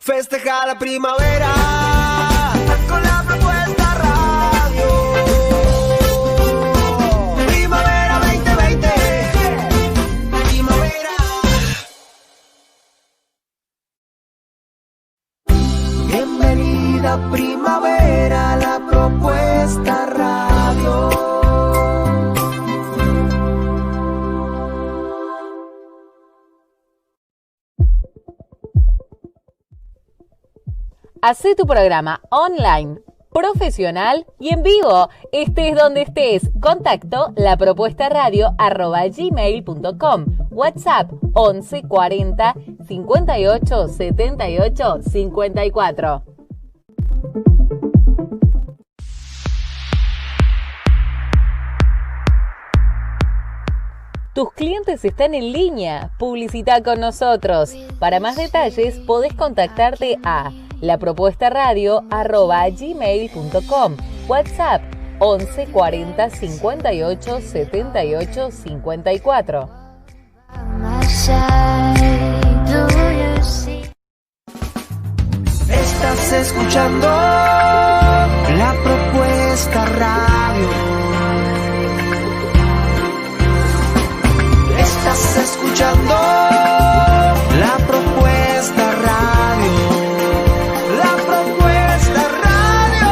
Festeja la primavera con la propuesta radio. Primavera 2020. Primavera. Bienvenida primavera, la propuesta radio. Hacé tu programa online, profesional y en vivo. Estés donde estés. Contacto lapropuestaradio@gmail.com. WhatsApp 11 40 58 78 54. Tus clientes están en línea. Publicita con nosotros. Para más detalles podés contactarte a lapropuestaradio@gmail.com. WhatsApp 11 40 58 78 54. Estás escuchando la propuesta radio. Estás escuchando la propuesta radio. La propuesta radio.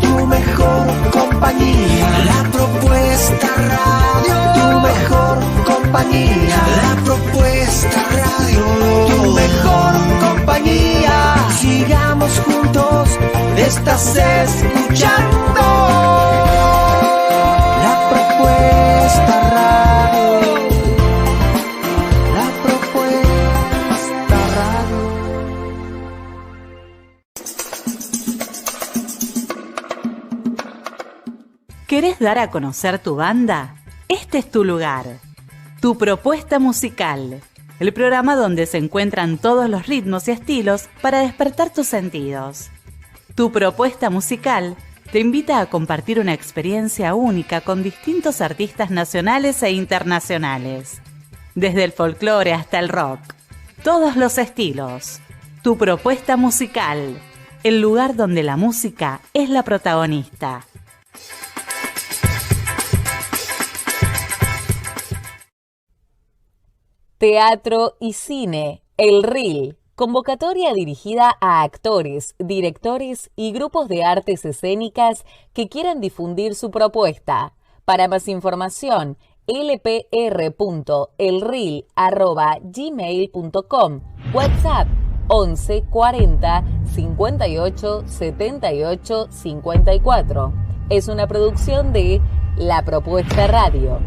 Tu mejor compañía. La propuesta radio. Tu mejor compañía. La propuesta radio. Tu mejor compañía. Sigamos juntos. Estás escuchando la propuesta radio. La propuesta radio. ¿Querés dar a conocer tu banda? Este es tu lugar. Tu propuesta musical. El programa donde se encuentran todos los ritmos y estilos para despertar tus sentidos. Tu propuesta musical te invita a compartir una experiencia única con distintos artistas nacionales e internacionales. Desde el folclore hasta el rock. Todos los estilos. Tu propuesta musical. El lugar donde la música es la protagonista. Teatro y cine, El Reel, convocatoria dirigida a actores, directores y grupos de artes escénicas que quieran difundir su propuesta. Para más información, lpr.elreel@gmail.com, WhatsApp 11 40 58 78 54. Es una producción de La Propuesta Radio.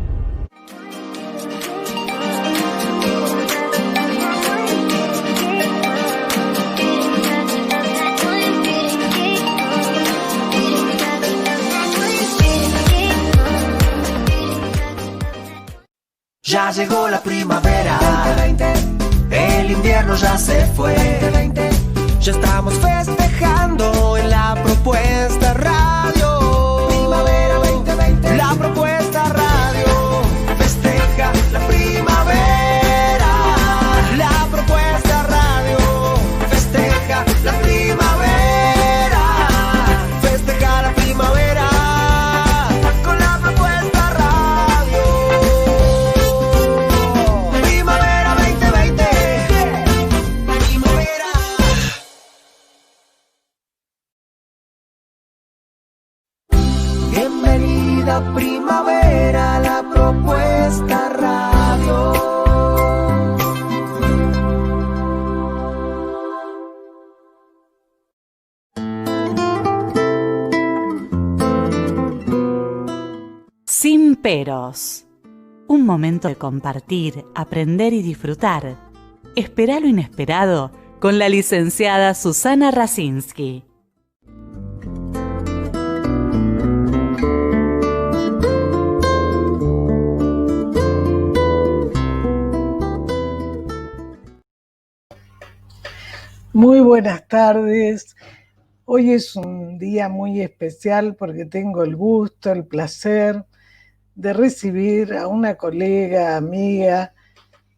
Ya llegó la primavera, 2020. El invierno ya se fue, 2020. Ya estamos festejando en la propuesta radio. Primavera 2020. La propuesta radio festeja la primavera. La propuesta radio festeja la primavera. Festeja la primavera con la propuesta radio. Primavera 2020. Primavera. Bienvenida primavera, la propuesta radio. Sin peros. Un momento de compartir, aprender y disfrutar. Espera lo inesperado con la licenciada Susana Rasinski. Muy buenas tardes. Hoy es un día muy especial porque tengo el gusto, el placer de recibir a una colega, amiga,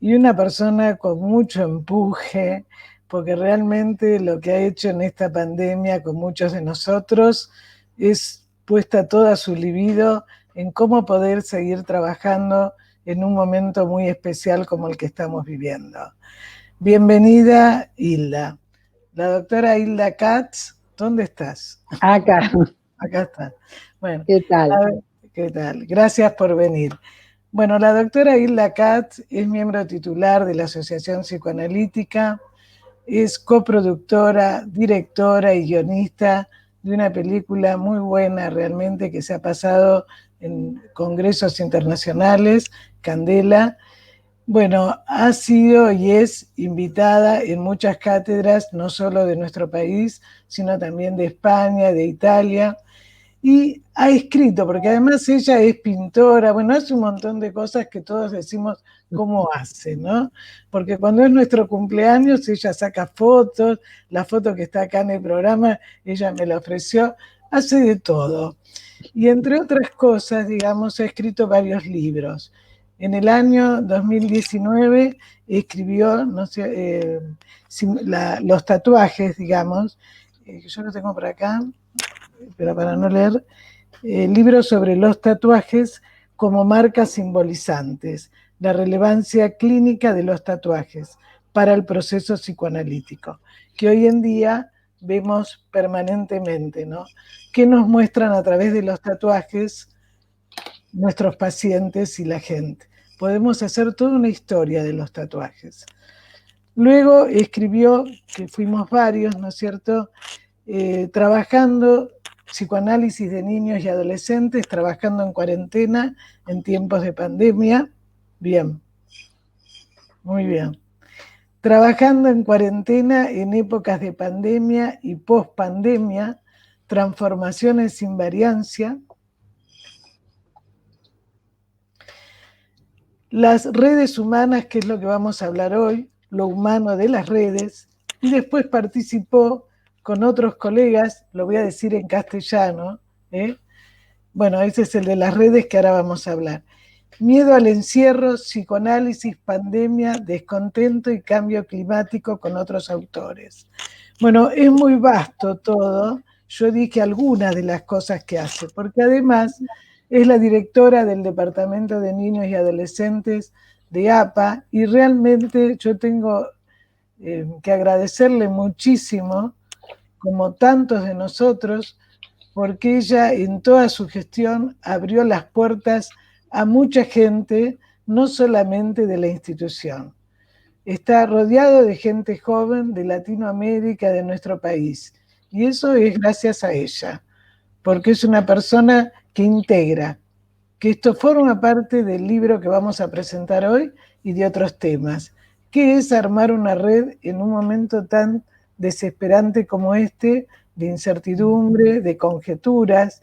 y una persona con mucho empuje, porque realmente lo que ha hecho en esta pandemia con muchos de nosotros es puesta toda su libido en cómo poder seguir trabajando en un momento muy especial como el que estamos viviendo. Bienvenida, Hilda. La doctora Hilda Katz, ¿dónde estás? Acá, Acá está. Bueno, ¿qué tal? a ver, ¿qué tal? Gracias por venir. Bueno, la doctora Hilda Katz es miembro titular de la Asociación Psicoanalítica, es coproductora, directora y guionista de una película muy buena realmente que se ha pasado en congresos internacionales, Candela. Bueno, ha sido y es invitada en muchas cátedras, no solo de nuestro país, sino también de España, de Italia, y ha escrito, porque además ella es pintora, bueno, hace un montón de cosas que todos decimos cómo hace, ¿no? Porque cuando es nuestro cumpleaños, ella saca fotos, la foto que está acá en el programa, ella me la ofreció, hace de todo. Y entre otras cosas, digamos, ha escrito varios libros. En el año 2019 escribió, no sé, los tatuajes, digamos, yo lo tengo por acá, pero para no leer, libros sobre los tatuajes como marcas simbolizantes, la relevancia clínica de los tatuajes para el proceso psicoanalítico, que hoy en día vemos permanentemente, ¿no? ¿Qué nos muestran a través de los tatuajes nuestros pacientes y la gente? Podemos hacer toda una historia de los tatuajes. Luego escribió, que fuimos varios, ¿no es cierto?, trabajando psicoanálisis de niños y adolescentes, trabajando en cuarentena en tiempos de pandemia. Bien, muy bien. Trabajando en cuarentena en épocas de pandemia y post-pandemia, transformaciones sin variancia. Las redes humanas, que es lo que vamos a hablar hoy, lo humano de las redes, y después participó con otros colegas, lo voy a decir en castellano, bueno, ese es el de las redes que ahora vamos a hablar. Miedo al encierro, psicoanálisis, pandemia, descontento y cambio climático con otros autores. Bueno, es muy vasto todo, yo dije algunas de las cosas que hace, porque además es la directora del Departamento de Niños y Adolescentes de APA, y realmente yo tengo que agradecerle muchísimo, como tantos de nosotros, porque ella en toda su gestión abrió las puertas a mucha gente, no solamente de la institución. Está rodeado de gente joven de Latinoamérica, de nuestro país, y eso es gracias a ella, porque es una persona que integra, que esto forma parte del libro que vamos a presentar hoy y de otros temas, que es armar una red en un momento tan desesperante como este, de incertidumbre, de conjeturas,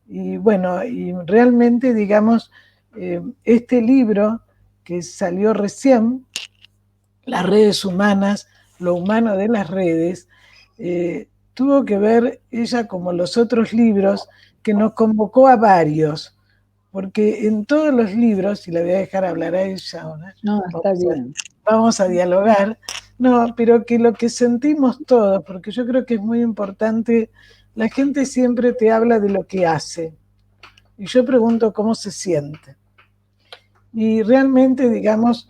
y bueno, y realmente, digamos, este libro que salió recién, Las redes humanas, lo humano de las redes, tuvo que ver ella como los otros libros que nos convocó a varios, porque en todos los libros, y la voy a dejar hablar a ella ahora, No, está bien. Vamos a dialogar, no, pero que lo que sentimos todos, porque yo creo que es muy importante, la gente siempre te habla de lo que hace, y yo pregunto cómo se siente. Y realmente, digamos,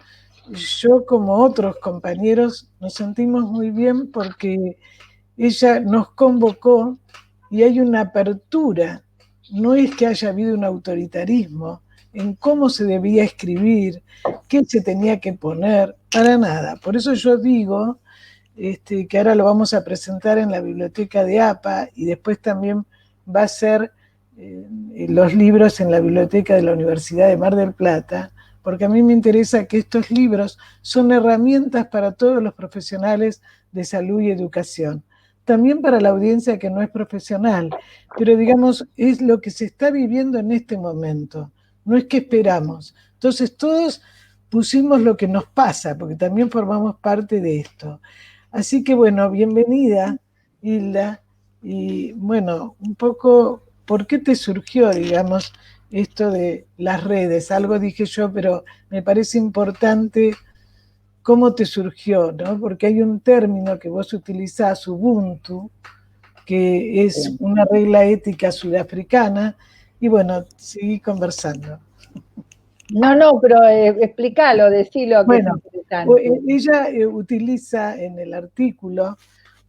yo como otros compañeros nos sentimos muy bien porque ella nos convocó y hay una apertura, no es que haya habido un autoritarismo en cómo se debía escribir, qué se tenía que poner, para nada. Por eso yo digo que ahora lo vamos a presentar en la biblioteca de APA y después también va a ser los libros en la biblioteca de la Universidad de Mar del Plata, porque a mí me interesa que estos libros son herramientas para todos los profesionales de salud y educación. También para la audiencia que no es profesional, pero digamos, es lo que se está viviendo en este momento, no es que esperamos. Entonces todos pusimos lo que nos pasa, porque también formamos parte de esto. Así que bueno, bienvenida, Hilda, y bueno, un poco, ¿por qué te surgió, digamos, esto de las redes? Algo dije yo, pero me parece importante cómo te surgió, ¿no? Porque hay un término que vos utilizás, Ubuntu, que es una regla ética sudafricana, y bueno, seguí conversando. No, pero explícalo, decilo, que Bueno, es interesante. ella utiliza en el artículo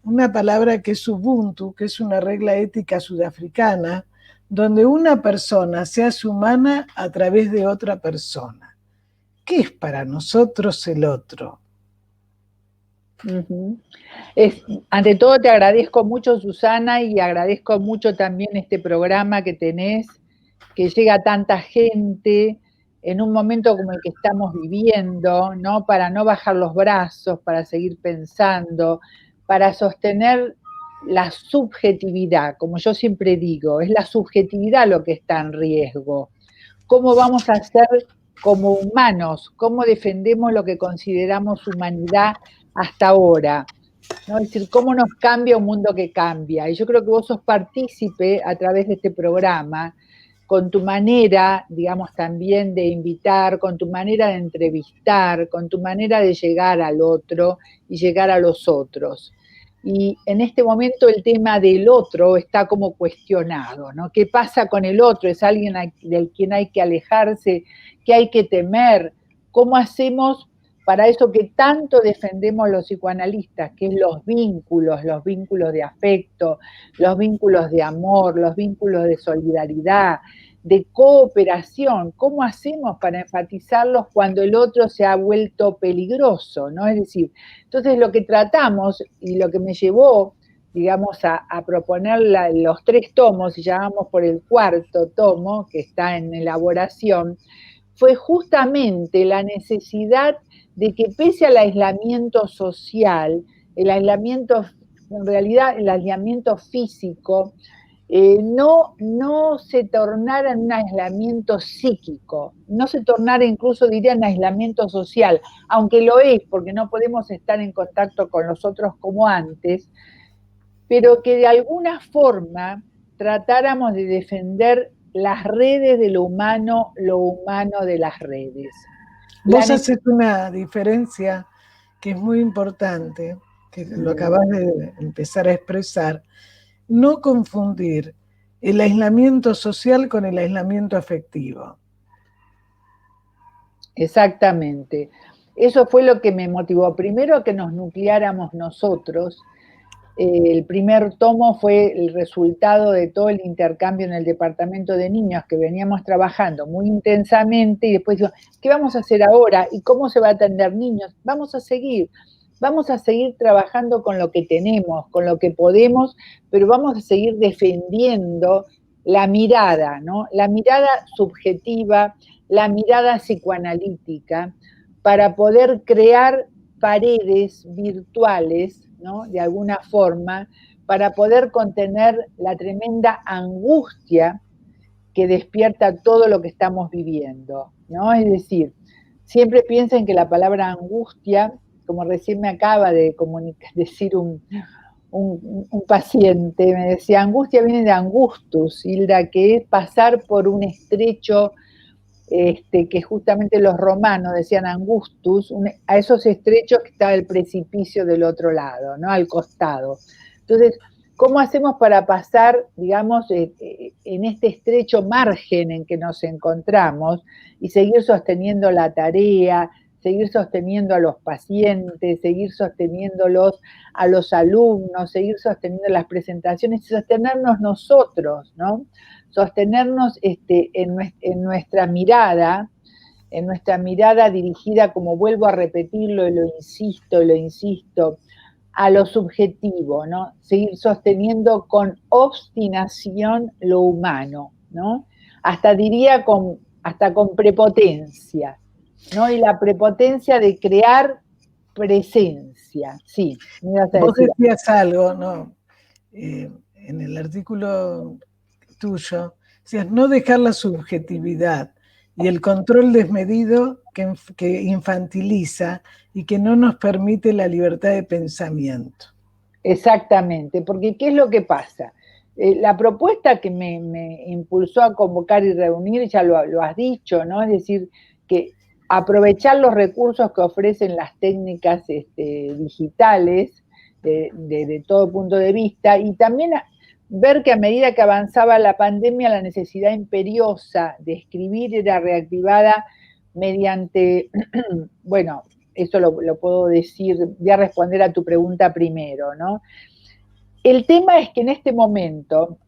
una palabra que es Ubuntu, que es una regla ética sudafricana, donde una persona se hace humana a través de otra persona. ¿Qué es para nosotros el otro? Ante todo te agradezco mucho, Susana, y agradezco mucho también este programa que tenés, que llega a tanta gente en un momento como el que estamos viviendo, ¿no? Para no bajar los brazos, para seguir pensando, para sostener la subjetividad, como yo siempre digo, es la subjetividad lo que está en riesgo. ¿Cómo vamos a ser como humanos? ¿Cómo defendemos lo que consideramos humanidad hasta ahora? ¿No? Es decir, cómo nos cambia un mundo que cambia. Y yo creo que vos sos partícipe a través de este programa, con tu manera, digamos, también de invitar, con tu manera de entrevistar, con tu manera de llegar al otro y llegar a los otros. Y en este momento el tema del otro está como cuestionado, ¿no? ¿Qué pasa con el otro? ¿Es alguien del quien hay que alejarse? ¿Qué hay que temer? ¿Cómo hacemos para eso que tanto defendemos los psicoanalistas, que es los vínculos de afecto, los vínculos de amor, los vínculos de solidaridad, de cooperación? ¿Cómo hacemos para enfatizarlos cuando el otro se ha vuelto peligroso, ¿no? Es decir, entonces lo que tratamos y lo que me llevó, digamos, a proponer los 3 tomos, y ya vamos por el 4º tomo, que está en elaboración, fue justamente la necesidad de que pese al aislamiento social, el aislamiento, en realidad el aislamiento físico, no se tornara en un aislamiento psíquico, no se tornara incluso, diría, en aislamiento social, aunque lo es, porque no podemos estar en contacto con los otros como antes, pero que de alguna forma tratáramos de defender las redes de lo humano de las redes. Vos haces una diferencia que es muy importante, que lo acabas de empezar a expresar, no confundir el aislamiento social con el aislamiento afectivo. Exactamente. Eso fue lo que me motivó. Primero, a que nos nucleáramos nosotros. El primer tomo fue el resultado de todo el intercambio en el departamento de niños que veníamos trabajando muy intensamente, y después digo, ¿qué vamos a hacer ahora? ¿Y cómo se va a atender niños? Vamos a seguir trabajando con lo que tenemos, con lo que podemos, pero vamos a seguir defendiendo la mirada, ¿no? La mirada subjetiva, la mirada psicoanalítica, para poder crear paredes virtuales, ¿no? De alguna forma, para poder contener la tremenda angustia que despierta todo lo que estamos viviendo, ¿no? Es decir, siempre piensen que la palabra angustia, como recién me acaba de decir un paciente, me decía, angustia viene de angustus, Hilda, que es pasar por un estrecho, que justamente los romanos decían angustus, a esos estrechos que estaba el precipicio del otro lado, ¿no? Al costado. Entonces, ¿cómo hacemos para pasar, digamos, en este estrecho margen en que nos encontramos y seguir sosteniendo la tarea, seguir sosteniendo a los pacientes, seguir sosteniéndolos a los alumnos, seguir sosteniendo las presentaciones y sostenernos nosotros, ¿no? Sostenernos en nuestra mirada dirigida, como vuelvo a repetirlo y lo insisto, a lo subjetivo, ¿no? Seguir sosteniendo con obstinación lo humano, ¿no? Hasta diría con prepotencia, ¿no? Y la prepotencia de crear presencia, sí. Me ibas a Vos decir. decías algo, ¿no? En el artículo tuyo, decías no dejar la subjetividad y el control desmedido que infantiliza y que no nos permite la libertad de pensamiento. Exactamente, porque ¿qué es lo que pasa? La propuesta que me impulsó a convocar y reunir, ya lo has dicho, ¿no? Es decir, que aprovechar los recursos que ofrecen las técnicas digitales de todo punto de vista, y también ver que a medida que avanzaba la pandemia, la necesidad imperiosa de escribir era reactivada mediante, bueno, eso lo puedo decir, voy a responder a tu pregunta primero, ¿no? El tema es que en este momento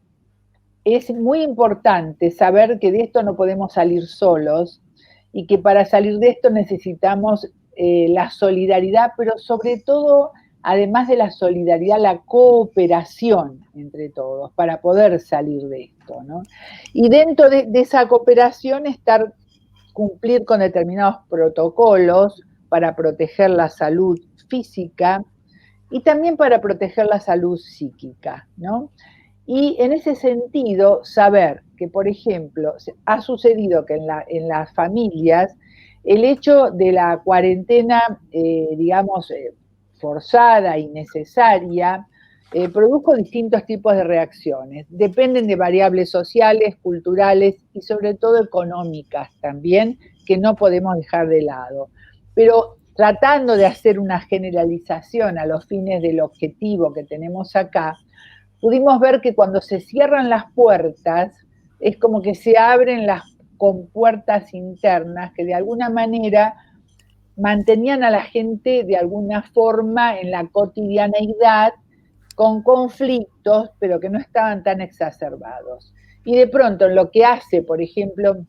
es muy importante saber que de esto no podemos salir solos y que para salir de esto necesitamos la solidaridad, pero sobre todo, además de la solidaridad, la cooperación entre todos para poder salir de esto, ¿no? Y dentro de esa cooperación cumplir con determinados protocolos para proteger la salud física y también para proteger la salud psíquica, ¿no? Y en ese sentido, saber que, por ejemplo, ha sucedido que en las familias el hecho de la cuarentena, digamos, forzada y necesaria, produjo distintos tipos de reacciones. Dependen de variables sociales, culturales y sobre todo económicas también, que no podemos dejar de lado. Pero tratando de hacer una generalización a los fines del objetivo que tenemos acá, pudimos ver que cuando se cierran las puertas, es como que se abren las compuertas internas que de alguna manera mantenían a la gente de alguna forma en la cotidianeidad con conflictos, pero que no estaban tan exacerbados. Y de pronto en lo que hace, por ejemplo,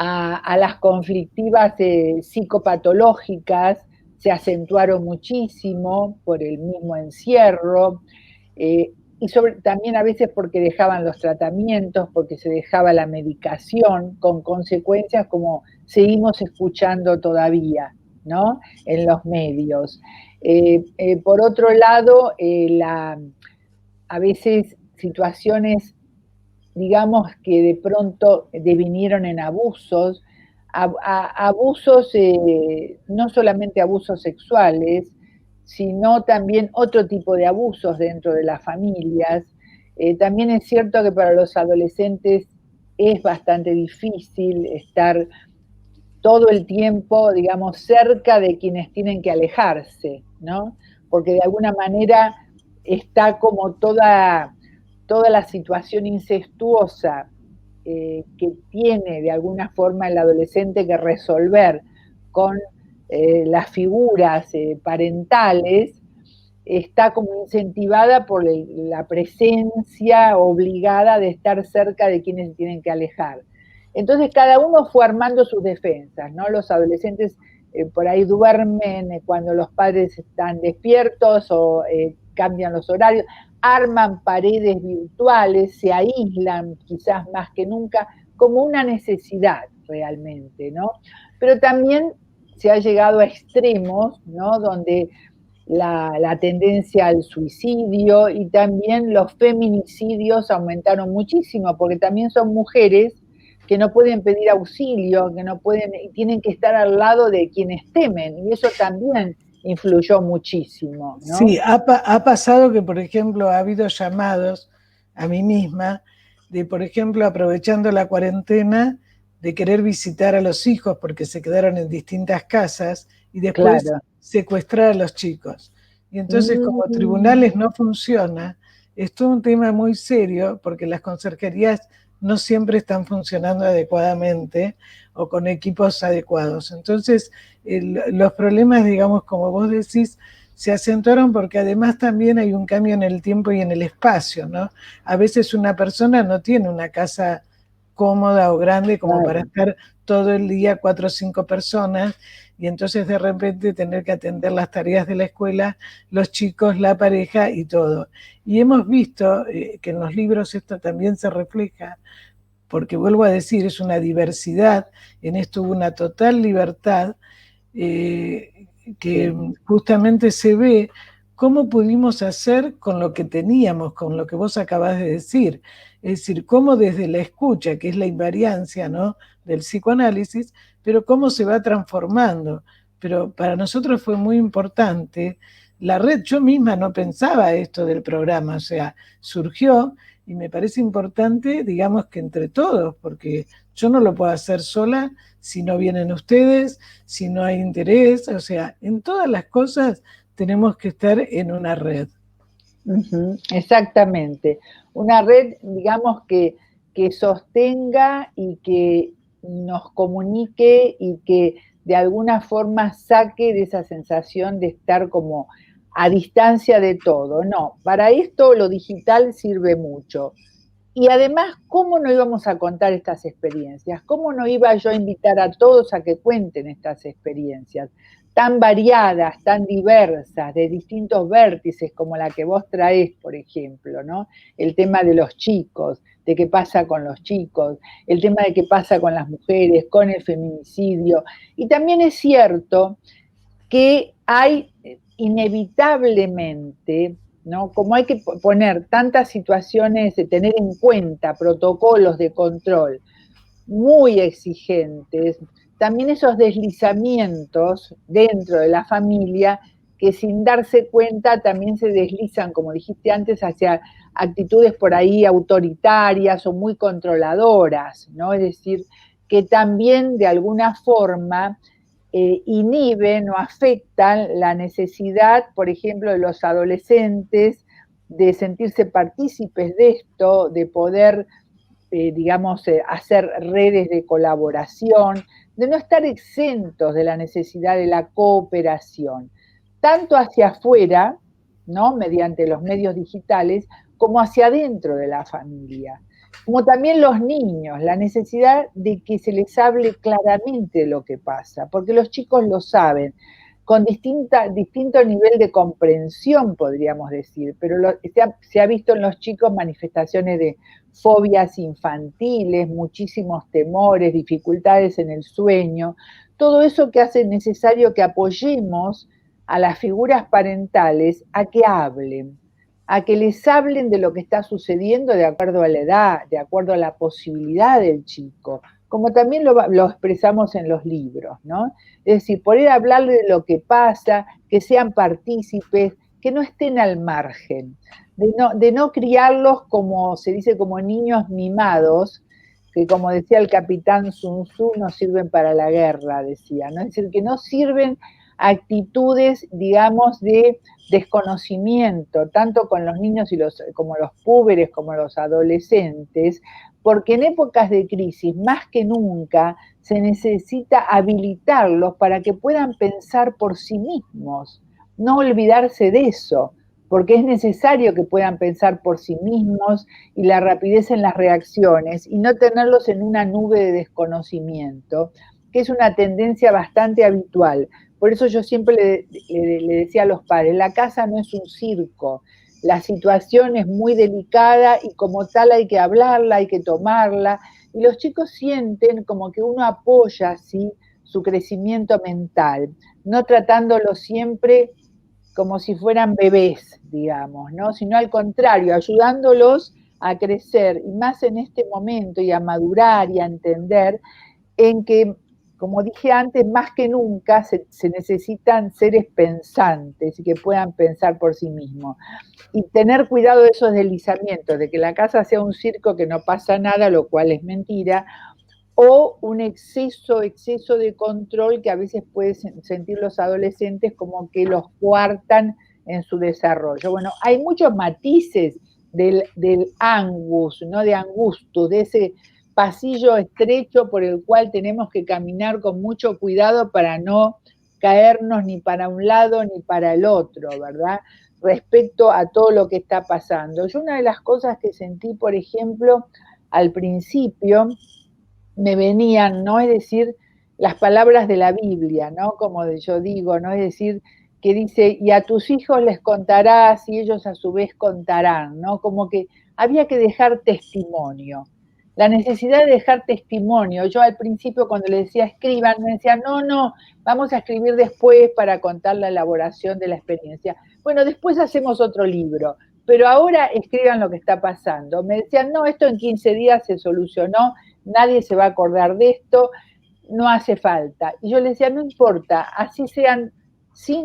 a las conflictivas psicopatológicas, se acentuaron muchísimo por el mismo encierro, y también a veces porque dejaban los tratamientos, porque se dejaba la medicación, con consecuencias como seguimos escuchando todavía, ¿no? En los medios. Por otro lado, a veces situaciones, digamos, que de pronto devinieron en abusos, abusos, no solamente abusos sexuales, sino también otro tipo de abusos dentro de las familias. También es cierto que para los adolescentes es bastante difícil estar todo el tiempo, digamos, cerca de quienes tienen que alejarse, ¿no? Porque de alguna manera está como toda la situación incestuosa que tiene de alguna forma el adolescente que resolver con las figuras parentales, está como incentivada por la presencia obligada de estar cerca de quienes tienen que alejar. Entonces cada uno fue armando sus defensas, ¿no? Los adolescentes por ahí duermen cuando los padres están despiertos o cambian los horarios, arman paredes virtuales, se aíslan quizás más que nunca, como una necesidad realmente, ¿no? Pero también se ha llegado a extremos, ¿no? Donde la tendencia al suicidio y también los feminicidios aumentaron muchísimo, porque también son mujeres que no pueden pedir auxilio, que no pueden, y tienen que estar al lado de quienes temen, y eso también influyó muchísimo, ¿no? Sí, ha pasado que, por ejemplo, ha habido llamados a mí misma de, por ejemplo, aprovechando la cuarentena, de querer visitar a los hijos porque se quedaron en distintas casas y después secuestrar a los chicos. Y entonces, como tribunales no funciona, es todo un tema muy serio porque las conserjerías no siempre están funcionando adecuadamente o con equipos adecuados. Entonces, los problemas, digamos, como vos decís, se acentuaron porque además también hay un cambio en el tiempo y en el espacio, ¿no? A veces una persona no tiene una casa cómoda o grande como para estar todo el día 4 o 5 personas, y entonces de repente tener que atender las tareas de la escuela, los chicos, la pareja y todo. Y hemos visto que en los libros esto también se refleja, porque vuelvo a decir, es una diversidad, en esto hubo una total libertad, que justamente se ve cómo pudimos hacer con lo que teníamos, con lo que vos acabás de decir. Es decir, cómo desde la escucha, que es la invariancia, ¿no?, del psicoanálisis, pero cómo se va transformando. Pero para nosotros fue muy importante la red. Yo misma no pensaba esto del programa, o sea, surgió y me parece importante, digamos, que entre todos, porque yo no lo puedo hacer sola si no vienen ustedes, si no hay interés, o sea, en todas las cosas tenemos que estar en una red. Exactamente, una red, digamos, que sostenga y que nos comunique y que de alguna forma saque de esa sensación de estar como a distancia de todo. No, para esto lo digital sirve mucho. Y además, ¿cómo no íbamos a contar estas experiencias? ¿Cómo no iba yo a invitar a todos a que cuenten estas experiencias tan variadas, tan diversas, de distintos vértices, como la que vos traés, por ejemplo, ¿no? El tema de los chicos, de qué pasa con los chicos, el tema de qué pasa con las mujeres, con el feminicidio. Y también es cierto que hay inevitablemente, ¿no? Como hay que poner tantas situaciones, de tener en cuenta protocolos de control muy exigentes, también esos deslizamientos dentro de la familia que sin darse cuenta también se deslizan, como dijiste antes, hacia actitudes por ahí autoritarias o muy controladoras, ¿no? Es decir, que también de alguna forma inhiben o afectan la necesidad, por ejemplo, de los adolescentes de sentirse partícipes de esto, de poder, digamos, hacer redes de colaboración, de no estar exentos de la necesidad de la cooperación, tanto hacia afuera, ¿no? Mediante los medios digitales, como hacia adentro de la familia. Como también los niños, la necesidad de que se les hable claramente de lo que pasa, porque los chicos lo saben, con distinto nivel de comprensión, podríamos decir, pero se ha visto en los chicos manifestaciones de fobias infantiles, muchísimos temores, dificultades en el sueño, todo eso que hace necesario que apoyemos a las figuras parentales a que hablen, a que les hablen de lo que está sucediendo de acuerdo a la edad, de acuerdo a la posibilidad del chico, como también lo expresamos en los libros, ¿no? Es decir, poder hablarle de lo que pasa, que sean partícipes, que no estén al margen, de no criarlos como se dice, como niños mimados, que como decía el capitán Sun Tzu, no sirven para la guerra, decía, ¿no? Es decir, que no sirven actitudes, digamos, de desconocimiento, tanto con los niños como los púberes, como los adolescentes, porque en épocas de crisis, más que nunca, se necesita habilitarlos para que puedan pensar por sí mismos, no olvidarse de eso, porque es necesario que puedan pensar por sí mismos y la rapidez en las reacciones y no tenerlos en una nube de desconocimiento, que es una tendencia bastante habitual. Por eso yo siempre le decía a los padres, la casa no es un circo, la situación es muy delicada y como tal hay que hablarla, hay que tomarla, y los chicos sienten como que uno apoya así su crecimiento mental, no tratándolo siempre como si fueran bebés, digamos, ¿no? Sino al contrario, ayudándolos a crecer, y más en este momento, y a madurar y a entender en que, como dije antes, más que nunca se necesitan seres pensantes y que puedan pensar por sí mismos. Y tener cuidado de esos deslizamientos, de que la casa sea un circo que no pasa nada, lo cual es mentira, o un exceso de control que a veces pueden sentir los adolescentes como que los coartan en su desarrollo. Bueno, hay muchos matices del angus, ¿no? De angustus, de ese pasillo estrecho por el cual tenemos que caminar con mucho cuidado para no caernos ni para un lado ni para el otro, ¿verdad? Respecto a todo lo que está pasando. Yo una de las cosas que sentí, por ejemplo, al principio, me venían, ¿no? Es decir, las palabras de la Biblia, ¿no? Como yo digo, ¿no? Es decir, que dice, y a tus hijos les contarás y ellos a su vez contarán, ¿no? Como que había que dejar testimonio. La necesidad de dejar testimonio. Yo al principio cuando le decía escriban, me decían, no, vamos a escribir después para contar la elaboración de la experiencia. Bueno, después hacemos otro libro, pero ahora escriban lo que está pasando. Me decían, no, esto en 15 días se solucionó, nadie se va a acordar de esto, no hace falta. Y yo les decía, no importa, así sean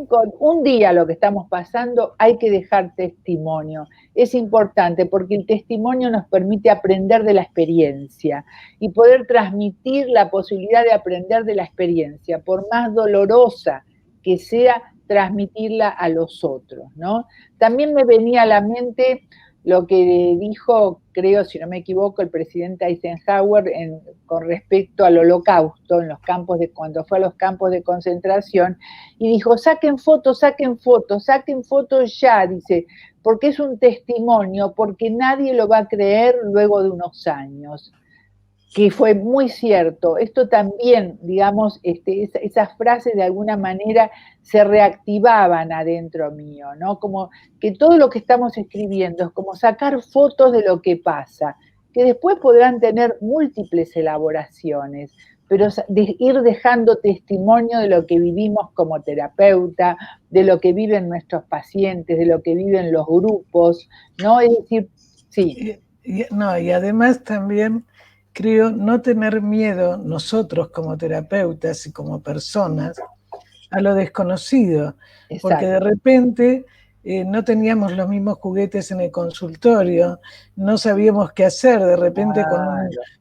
con un día lo que estamos pasando, hay que dejar testimonio. Es importante porque el testimonio nos permite aprender de la experiencia y poder transmitir la posibilidad de aprender de la experiencia, por más dolorosa que sea, transmitirla a los otros, ¿no? También me venía a la mente lo que dijo, creo, si no me equivoco, el presidente Eisenhower con respecto al Holocausto, cuando fue a los campos de concentración, y dijo, saquen fotos, saquen fotos, saquen fotos ya, dice, porque es un testimonio, porque nadie lo va a creer luego de unos años. Que fue muy cierto. Esto también, digamos, esas frases de alguna manera se reactivaban adentro mío, ¿no? Como que todo lo que estamos escribiendo es como sacar fotos de lo que pasa, que después podrán tener múltiples elaboraciones, pero ir dejando testimonio de lo que vivimos como terapeuta, de lo que viven nuestros pacientes, de lo que viven los grupos, ¿no? Es decir, sí. Y además también creo no tener miedo nosotros como terapeutas y como personas a lo desconocido, porque de repente no teníamos los mismos juguetes en el consultorio, no sabíamos qué hacer, de repente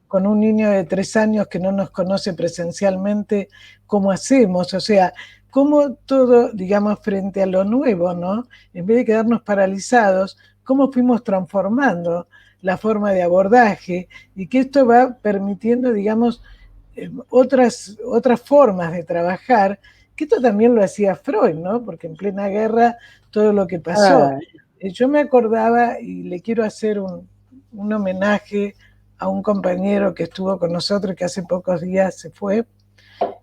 con un niño de 3 años que no nos conoce presencialmente, ¿cómo hacemos? O sea, cómo todo, digamos, frente a lo nuevo, ¿no? En vez de quedarnos paralizados, cómo fuimos transformando la forma de abordaje y que esto va permitiendo, digamos, otras formas de trabajar, que esto también lo hacía Freud, ¿no? Porque en plena guerra todo lo que pasó. Yo me acordaba, y le quiero hacer un homenaje a un compañero que estuvo con nosotros, que hace pocos días se fue,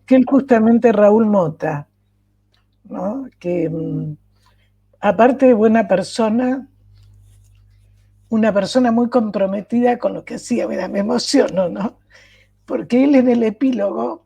que es justamente Raúl Mota, ¿no? Que aparte de buena persona, una persona muy comprometida con lo que hacía, mira, me emociono, ¿no? Porque él en el epílogo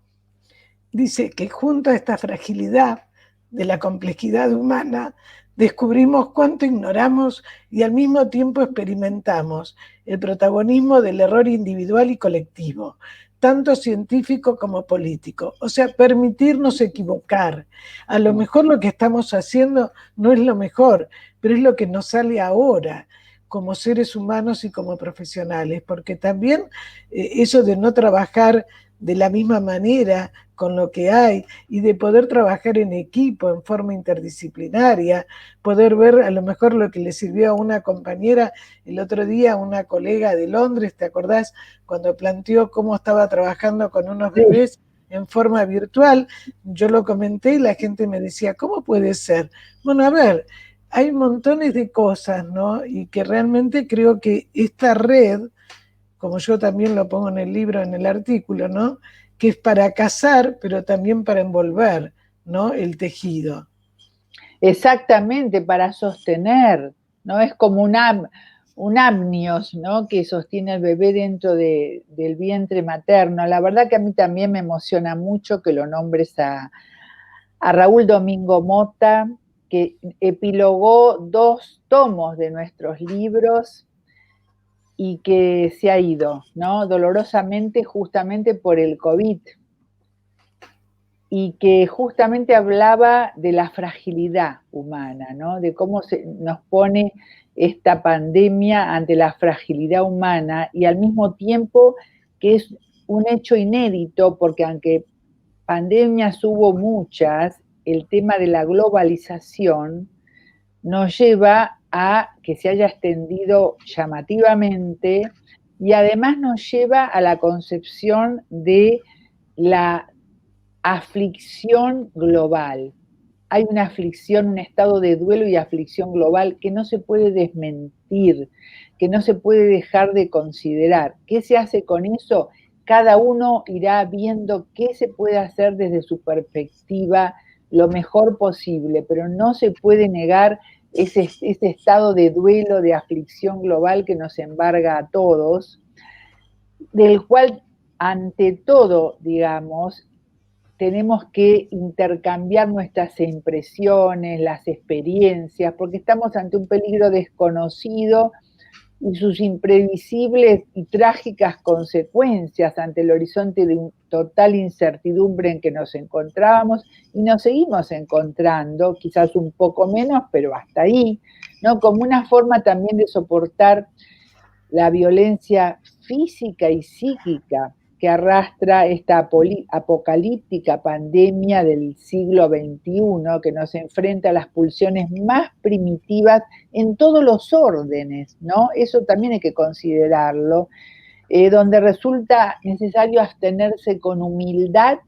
dice que junto a esta fragilidad de la complejidad humana, descubrimos cuánto ignoramos y al mismo tiempo experimentamos el protagonismo del error individual y colectivo, tanto científico como político. O sea, permitirnos equivocar. A lo mejor lo que estamos haciendo no es lo mejor, pero es lo que nos sale ahora como seres humanos y como profesionales, porque también eso de no trabajar de la misma manera con lo que hay y de poder trabajar en equipo, en forma interdisciplinaria, poder ver a lo mejor lo que le sirvió a una compañera el otro día, una colega de Londres, ¿te acordás? Cuando planteó cómo estaba trabajando con unos bebés en forma virtual, yo lo comenté y la gente me decía, ¿cómo puede ser? Bueno, a ver, hay montones de cosas, ¿no? Y que realmente creo que esta red, como yo también lo pongo en el libro, en el artículo, ¿no? Que es para cazar, pero también para envolver, ¿no? El tejido. Exactamente, para sostener, ¿no? Es como un amnios, ¿no? Que sostiene al bebé dentro del vientre materno. La verdad que a mí también me emociona mucho que lo nombres a Raúl Domingo Mota, que epilogó 2 tomos de nuestros libros y que se ha ido, ¿no? Dolorosamente, justamente por el COVID. Y que justamente hablaba de la fragilidad humana, ¿no? De cómo nos pone esta pandemia ante la fragilidad humana y al mismo tiempo que es un hecho inédito, porque aunque pandemias hubo muchas, el tema de la globalización nos lleva a que se haya extendido llamativamente y además nos lleva a la concepción de la aflicción global. Hay una aflicción, un estado de duelo y aflicción global que no se puede desmentir, que no se puede dejar de considerar. ¿Qué se hace con eso? Cada uno irá viendo qué se puede hacer desde su perspectiva lo mejor posible, pero no se puede negar ese estado de duelo, de aflicción global que nos embarga a todos, del cual, ante todo, digamos, tenemos que intercambiar nuestras impresiones, las experiencias, porque estamos ante un peligro desconocido, y sus imprevisibles y trágicas consecuencias ante el horizonte de total incertidumbre en que nos encontrábamos y nos seguimos encontrando, quizás un poco menos, pero hasta ahí, ¿no? Como una forma también de soportar la violencia física y psíquica que arrastra esta apocalíptica pandemia del siglo XXI, que nos enfrenta a las pulsiones más primitivas en todos los órdenes, ¿no? Eso también hay que considerarlo, donde resulta necesario abstenerse con humildad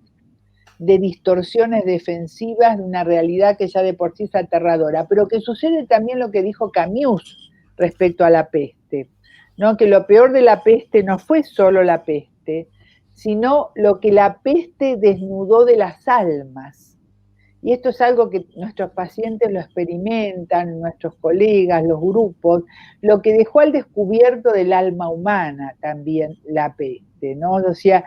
de distorsiones defensivas de una realidad que ya de por sí es aterradora, pero que sucede también lo que dijo Camus respecto a la peste, ¿no? Que lo peor de la peste no fue solo la peste, sino lo que la peste desnudó de las almas. Y esto es algo que nuestros pacientes lo experimentan, nuestros colegas, los grupos, lo que dejó al descubierto del alma humana también la peste, ¿no? O sea,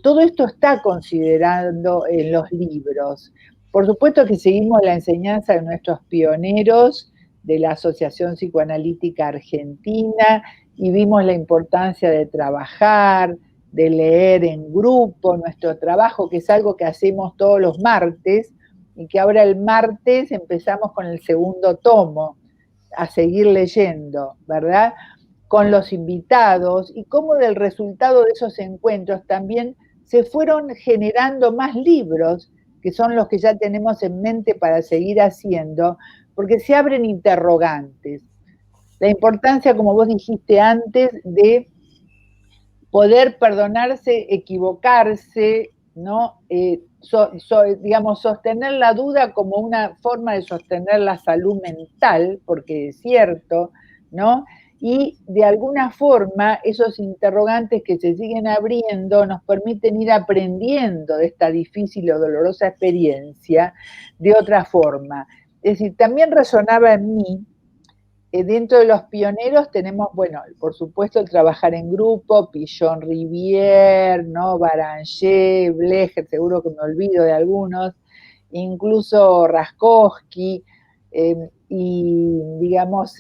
todo esto está considerando en los libros. Por supuesto que seguimos la enseñanza de nuestros pioneros de la Asociación Psicoanalítica Argentina y vimos la importancia de trabajar, de leer en grupo, nuestro trabajo, que es algo que hacemos todos los martes, y que ahora el martes empezamos con el segundo tomo, a seguir leyendo, ¿verdad? Con los invitados, y cómo del resultado de esos encuentros también se fueron generando más libros, que son los que ya tenemos en mente para seguir haciendo, porque se abren interrogantes. La importancia, como vos dijiste antes, de poder perdonarse, equivocarse, ¿no? Digamos, sostener la duda como una forma de sostener la salud mental, porque es cierto, ¿no? Y de alguna forma esos interrogantes que se siguen abriendo nos permiten ir aprendiendo de esta difícil o dolorosa experiencia de otra forma. Es decir, también resonaba en mí. Dentro de los pioneros tenemos, bueno, por supuesto el trabajar en grupo, Pichon Rivière, ¿no? Baranger, Blecher, seguro que me olvido de algunos, incluso Raskowski, y digamos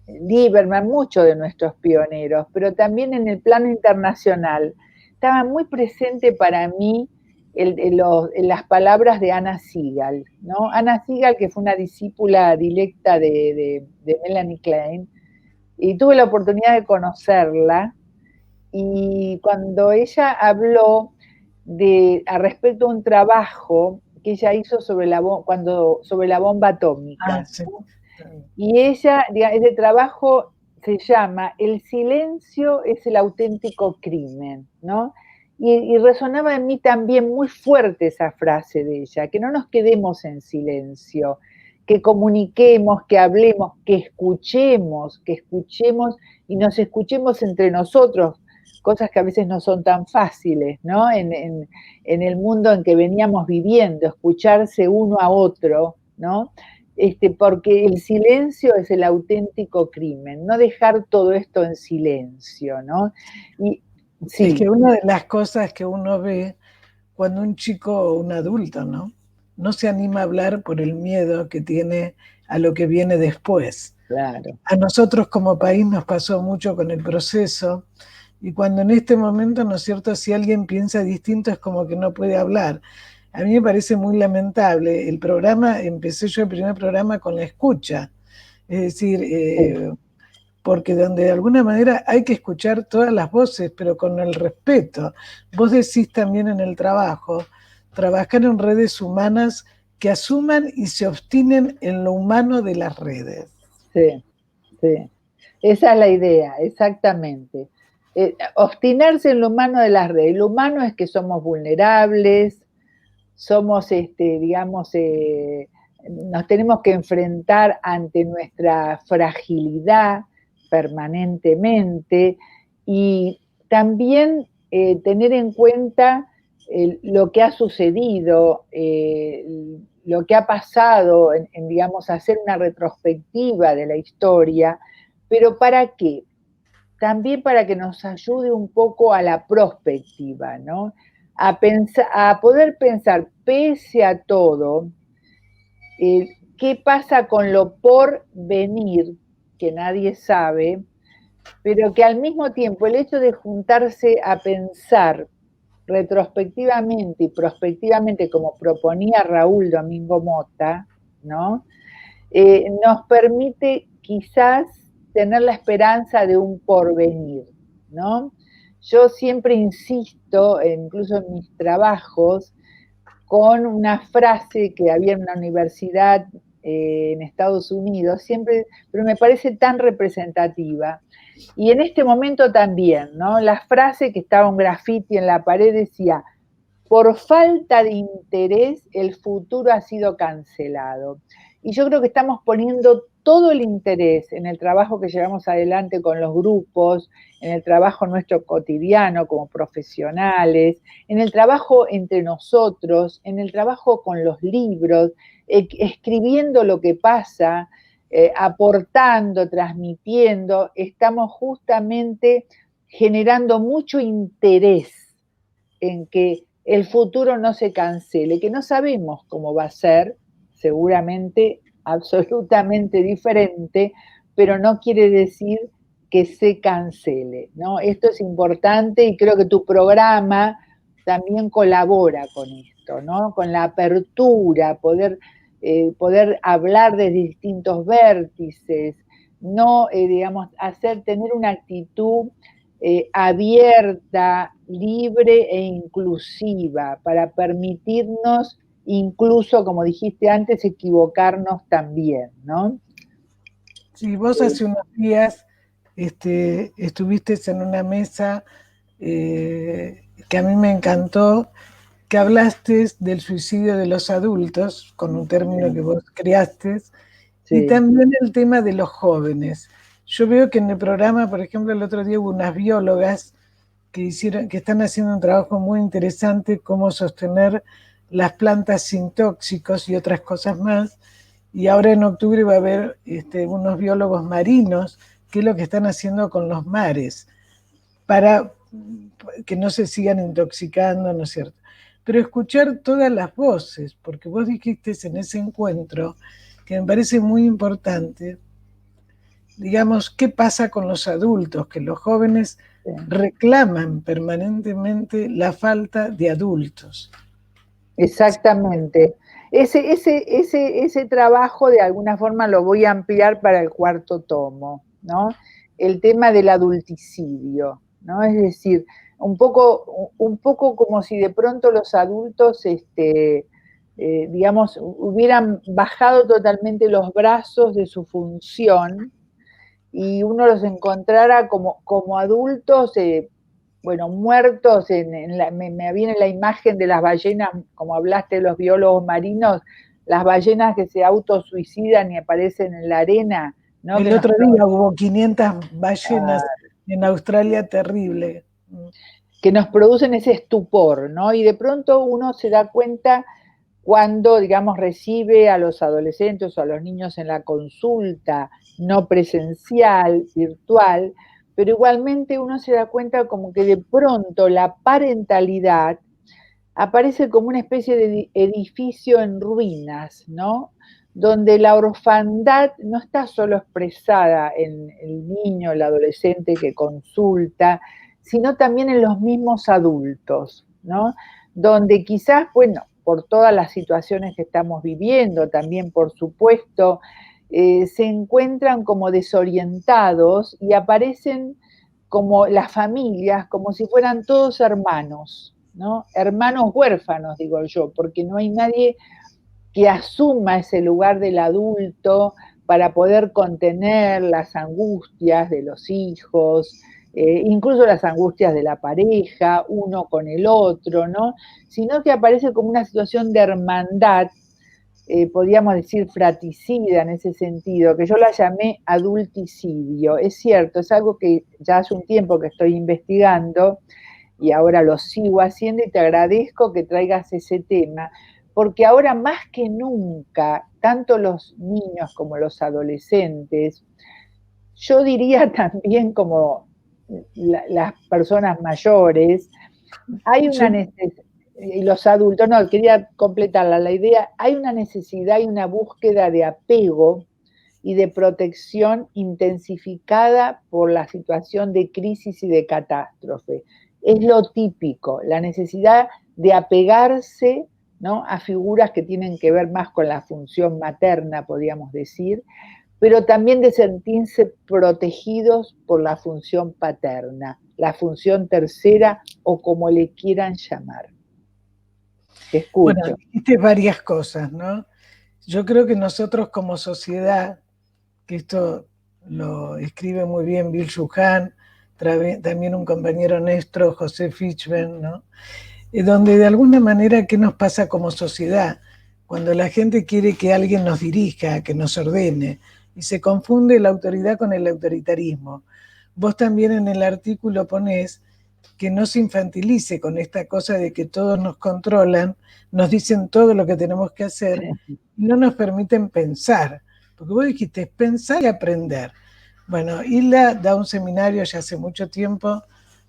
Lieberman, muchos de nuestros pioneros, pero también en el plano internacional. Estaba muy presente para mí las palabras de Anna Segal, ¿no? Anna Segal, que fue una discípula directa de Melanie Klein, y tuve la oportunidad de conocerla, y cuando ella habló a respecto de un trabajo que ella hizo sobre la bomba atómica, sí. ¿no? Y ese trabajo se llama El silencio es el auténtico crimen, ¿no? Y resonaba en mí también muy fuerte esa frase de ella, que no nos quedemos en silencio, que comuniquemos, que hablemos, que escuchemos y nos escuchemos entre nosotros, cosas que a veces no son tan fáciles, ¿no? En el mundo en que veníamos viviendo, escucharse uno a otro, ¿no? Porque el silencio es el auténtico crimen, no dejar todo esto en silencio, ¿no? Y, sí. Es que una de las cosas que uno ve cuando un chico o un adulto, ¿no? No se anima a hablar por el miedo que tiene a lo que viene después. Claro. A nosotros como país nos pasó mucho con el proceso, y cuando en este momento, ¿no es cierto?, si alguien piensa distinto es como que no puede hablar. A mí me parece muy lamentable. Empecé yo el primer programa con la escucha, es decir, porque donde de alguna manera hay que escuchar todas las voces, pero con el respeto. Vos decís también en el trabajo, trabajar en redes humanas que asuman y se obstinen en lo humano de las redes. Sí, sí. Esa es la idea, exactamente. Obstinarse en lo humano de las redes. Lo humano es que somos vulnerables, somos, digamos, nos tenemos que enfrentar ante nuestra fragilidad permanentemente, y también tener en cuenta lo que ha sucedido, lo que ha pasado, digamos, hacer una retrospectiva de la historia, pero ¿para qué? También para que nos ayude un poco a la prospectiva, ¿no? A poder pensar, pese a todo, qué pasa con lo por venir, que nadie sabe, pero que al mismo tiempo el hecho de juntarse a pensar retrospectivamente y prospectivamente, como proponía Raúl Domingo Mota, ¿no? Nos permite quizás tener la esperanza de un porvenir, ¿no? Yo siempre insisto, incluso en mis trabajos, con una frase que había en una universidad en Estados Unidos, siempre, pero me parece tan representativa. Y en este momento también, ¿no? La frase que estaba un graffiti en la pared decía: por falta de interés, el futuro ha sido cancelado. Y yo creo que estamos poniendo todo el interés en el trabajo que llevamos adelante con los grupos, en el trabajo nuestro cotidiano como profesionales, en el trabajo entre nosotros, en el trabajo con los libros, escribiendo lo que pasa, aportando, transmitiendo. Estamos justamente generando mucho interés en que el futuro no se cancele, que no sabemos cómo va a ser, seguramente absolutamente diferente, pero no quiere decir que se cancele, ¿no? Esto es importante y creo que tu programa también colabora con esto, ¿no? Con la apertura, poder hablar de distintos vértices, no, digamos, tener una actitud abierta, libre e inclusiva, para permitirnos, incluso, como dijiste antes, equivocarnos también, ¿no? Sí, vos hace unos días estuviste en una mesa que a mí me encantó, que hablaste del suicidio de los adultos, con un término que vos creaste, y también el tema de los jóvenes. Yo veo que en el programa, por ejemplo, el otro día hubo unas biólogas que están haciendo un trabajo muy interesante, cómo sostener las plantas sin tóxicos y otras cosas más. Y ahora en octubre va a haber unos biólogos marinos, que es lo que están haciendo con los mares, para que no se sigan intoxicando, ¿no es cierto? Pero escuchar todas las voces, porque vos dijiste en ese encuentro, que me parece muy importante, digamos, qué pasa con los adultos, que los jóvenes reclaman permanentemente la falta de adultos. Exactamente. Ese trabajo de alguna forma lo voy a ampliar para el cuarto tomo, ¿no? El tema del adulticidio, ¿no? Es decir, un poco como si de pronto los adultos, digamos, hubieran bajado totalmente los brazos de su función y uno los encontrara como adultos, bueno, muertos, me viene la imagen de las ballenas, como hablaste de los biólogos marinos, las ballenas que se autosuicidan y aparecen en la arena, ¿no? El otro día hubo 500 ballenas en Australia, terrible. Que nos producen ese estupor, ¿no? Y de pronto uno se da cuenta cuando, digamos, recibe a los adolescentes o a los niños en la consulta no presencial, virtual, pero igualmente uno se da cuenta como que de pronto la parentalidad aparece como una especie de edificio en ruinas, ¿no? Donde la orfandad no está solo expresada en el niño, el adolescente que consulta, sino también en los mismos adultos, ¿no? Donde quizás, bueno, por todas las situaciones que estamos viviendo, también por supuesto, se encuentran como desorientados y aparecen como las familias, como si fueran todos hermanos, ¿no? Hermanos huérfanos, digo yo, porque no hay nadie que asuma ese lugar del adulto para poder contener las angustias de los hijos, incluso las angustias de la pareja, uno con el otro, ¿no? Sino que aparece como una situación de hermandad, podríamos decir fratricida en ese sentido, que yo la llamé adulticidio. Es cierto, es algo que ya hace un tiempo que estoy investigando y ahora lo sigo haciendo y te agradezco que traigas ese tema, porque ahora más que nunca, tanto los niños como los adolescentes, yo diría también como las personas mayores, hay una necesidad, y los adultos, no, quería completarla la idea, hay una necesidad y una búsqueda de apego y de protección intensificada por la situación de crisis y de catástrofe. Es lo típico, la necesidad de apegarse, ¿no?, a figuras que tienen que ver más con la función materna, podríamos decir, pero también de sentirse protegidos por la función paterna, la función tercera o como le quieran llamar. Te escucho. Bueno, dijiste varias cosas, ¿no? Yo creo que nosotros como sociedad, que esto lo escribe muy bien Bill Shuhan, también un compañero nuestro, José Fichben, ¿no? Donde de alguna manera, ¿qué nos pasa como sociedad? Cuando la gente quiere que alguien nos dirija, que nos ordene, y se confunde la autoridad con el autoritarismo. Vos también en el artículo ponés que no se infantilice con esta cosa de que todos nos controlan, nos dicen todo lo que tenemos que hacer, y no nos permiten pensar. Porque vos dijiste, pensar y aprender. Bueno, Hilda da un seminario ya hace mucho tiempo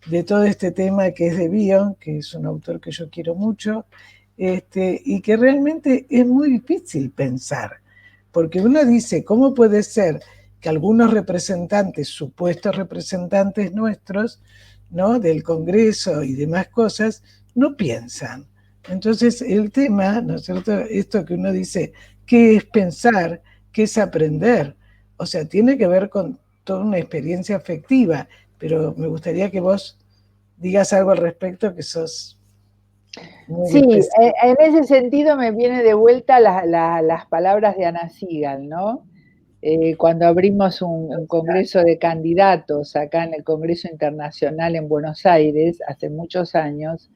de todo este tema que es de Bion, que es un autor que yo quiero mucho, y que realmente es muy difícil pensar, porque uno dice, ¿cómo puede ser que algunos representantes, supuestos representantes nuestros, ¿no?, del Congreso y demás cosas, no piensan? Entonces el tema, ¿no es cierto?, esto que uno dice, ¿qué es pensar? ¿Qué es aprender? O sea, tiene que ver con toda una experiencia afectiva, pero me gustaría que vos digas algo al respecto, que sos muy Sí, especial. en ese sentido me viene de vuelta las palabras de Ana Sigal, ¿no? Cuando abrimos un congreso de candidatos acá en el Congreso Internacional en Buenos Aires, hace muchos años,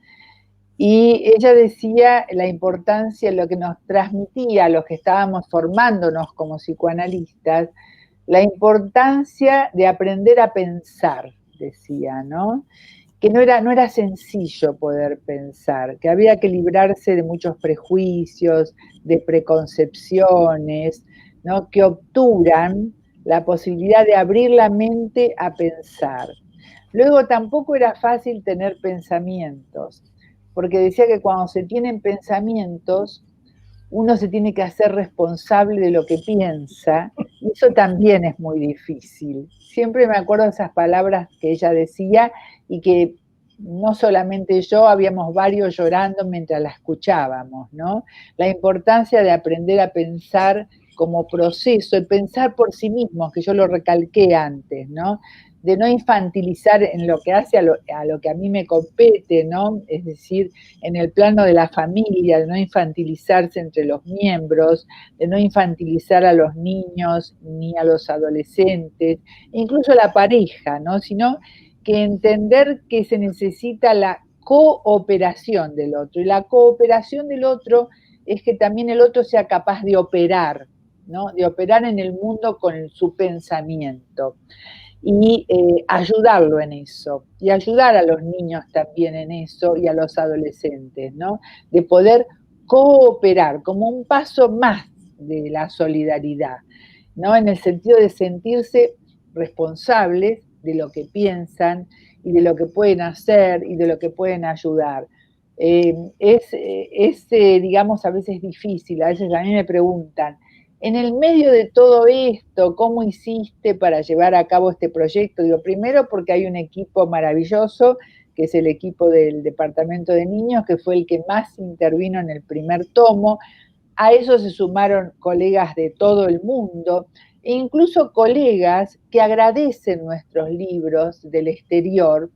y ella decía la importancia, lo que nos transmitía a los que estábamos formándonos como psicoanalistas, la importancia de aprender a pensar, decía, ¿no? Que no era sencillo poder pensar, que había que librarse de muchos prejuicios, de preconcepciones, ¿no?, que obturan la posibilidad de abrir la mente a pensar. Luego tampoco era fácil tener pensamientos, porque decía que cuando se tienen pensamientos, uno se tiene que hacer responsable de lo que piensa, y eso también es muy difícil. Siempre me acuerdo de esas palabras que ella decía y que no solamente yo, habíamos varios llorando mientras la escuchábamos, ¿no? La importancia de aprender a pensar como proceso, el pensar por sí mismos, que yo lo recalqué antes, ¿no? De no infantilizar en lo que hace a lo que a mí me compete, ¿no? Es decir, en el plano de la familia, de no infantilizarse entre los miembros, de no infantilizar a los niños ni a los adolescentes, incluso a la pareja, ¿no? Sino que entender que se necesita la cooperación del otro. Y la cooperación del otro es que también el otro sea capaz de operar, ¿no? De operar en el mundo con su pensamiento. Y ayudarlo en eso, y ayudar a los niños también en eso, y a los adolescentes, ¿no? De poder cooperar como un paso más de la solidaridad, ¿no? En el sentido de sentirse responsables de lo que piensan y de lo que pueden hacer y de lo que pueden ayudar. Digamos, a veces difícil, a veces a mí me preguntan, en el medio de todo esto, ¿cómo hiciste para llevar a cabo este proyecto? Digo, primero porque hay un equipo maravilloso, que es el equipo del Departamento de Niños, que fue el que más intervino en el primer tomo. A eso se sumaron colegas de todo el mundo, e incluso colegas que agradecen nuestros libros del exterior,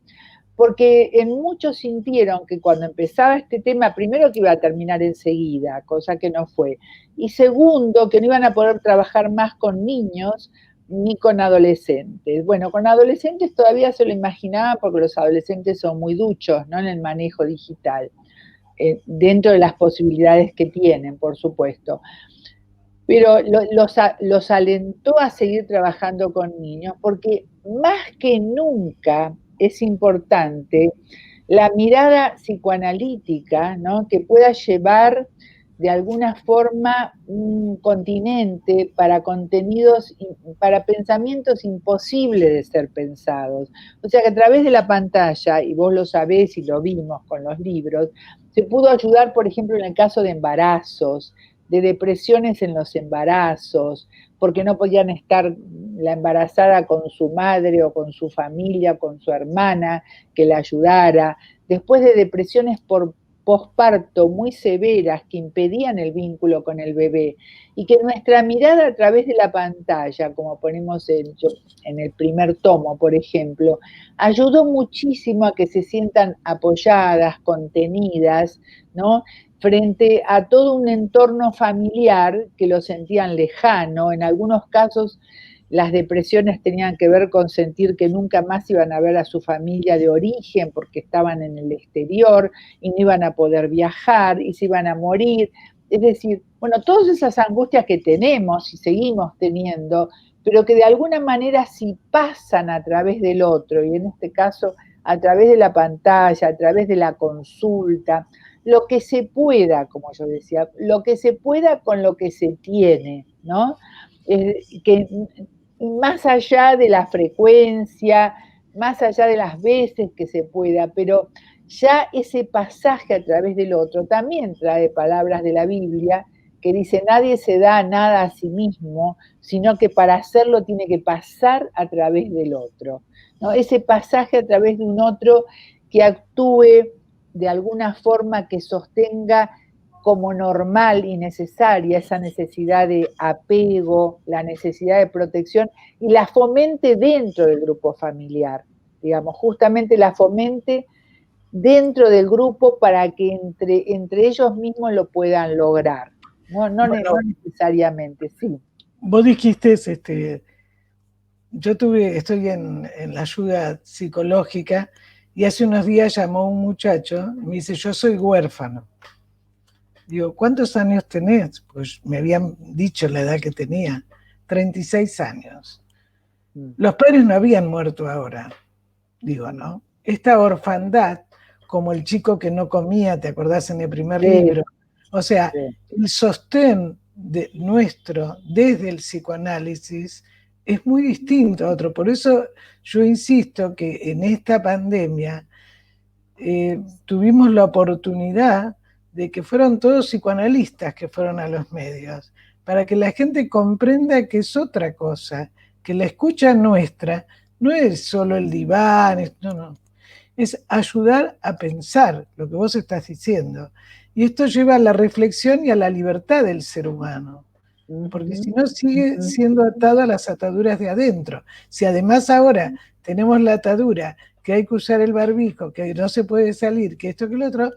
porque en muchos sintieron que cuando empezaba este tema, primero que iba a terminar enseguida, cosa que no fue, y segundo, que no iban a poder trabajar más con niños ni con adolescentes. Bueno, con adolescentes todavía se lo imaginaban porque los adolescentes son muy duchos, ¿no?, en el manejo digital, dentro de las posibilidades que tienen, por supuesto. Pero los alentó a seguir trabajando con niños, porque más que nunca es importante la mirada psicoanalítica, ¿no?, que pueda llevar de alguna forma un continente para contenidos, para pensamientos imposibles de ser pensados. O sea que a través de la pantalla, y vos lo sabés y lo vimos con los libros, se pudo ayudar, por ejemplo, en el caso de embarazos, de depresiones en los embarazos, porque no podían estar la embarazada con su madre o con su familia, con su hermana, que la ayudara. Después de depresiones por posparto muy severas que impedían el vínculo con el bebé y que nuestra mirada a través de la pantalla, como ponemos en el primer tomo, por ejemplo, ayudó muchísimo a que se sientan apoyadas, contenidas, ¿no? Frente a todo un entorno familiar que lo sentían lejano. En algunos casos las depresiones tenían que ver con sentir que nunca más iban a ver a su familia de origen porque estaban en el exterior y no iban a poder viajar y se iban a morir. Es decir, bueno, todas esas angustias que tenemos y seguimos teniendo, pero que de alguna manera sí pasan a través del otro, y en este caso a través de la pantalla, a través de la consulta, lo que se pueda, como yo decía, lo que se pueda con lo que se tiene, ¿no? Que más allá de la frecuencia, más allá de las veces que se pueda, pero ya ese pasaje a través del otro también trae palabras de la Biblia que dice: nadie se da nada a sí mismo, sino que para hacerlo tiene que pasar a través del otro, ¿no? Ese pasaje a través de un otro que actúe de alguna forma, que sostenga como normal y necesaria esa necesidad de apego, la necesidad de protección, y la fomente dentro del grupo familiar, digamos, justamente la fomente dentro del grupo para que entre ellos mismos lo puedan lograr, no necesariamente, sí. Vos dijiste, yo estoy en la ayuda psicológica, y hace unos días llamó un muchacho y me dice: yo soy huérfano. Digo, ¿cuántos años tenés? Pues me habían dicho la edad que tenía, 36 años. Los padres no habían muerto ahora. Digo, ¿no? Esta orfandad, como el chico que no comía, ¿te acordás en el primer libro? O sea, el sostén nuestro desde el psicoanálisis es muy distinto a otro. Por eso yo insisto que en esta pandemia tuvimos la oportunidad de que fueron todos psicoanalistas que fueron a los medios, para que la gente comprenda que es otra cosa, que la escucha nuestra no es solo el diván, no, es ayudar a pensar lo que vos estás diciendo. Y esto lleva a la reflexión y a la libertad del ser humano, porque si no sigue siendo atado a las ataduras de adentro. Si además ahora tenemos la atadura que hay que usar el barbijo, que no se puede salir, que esto, que lo otro,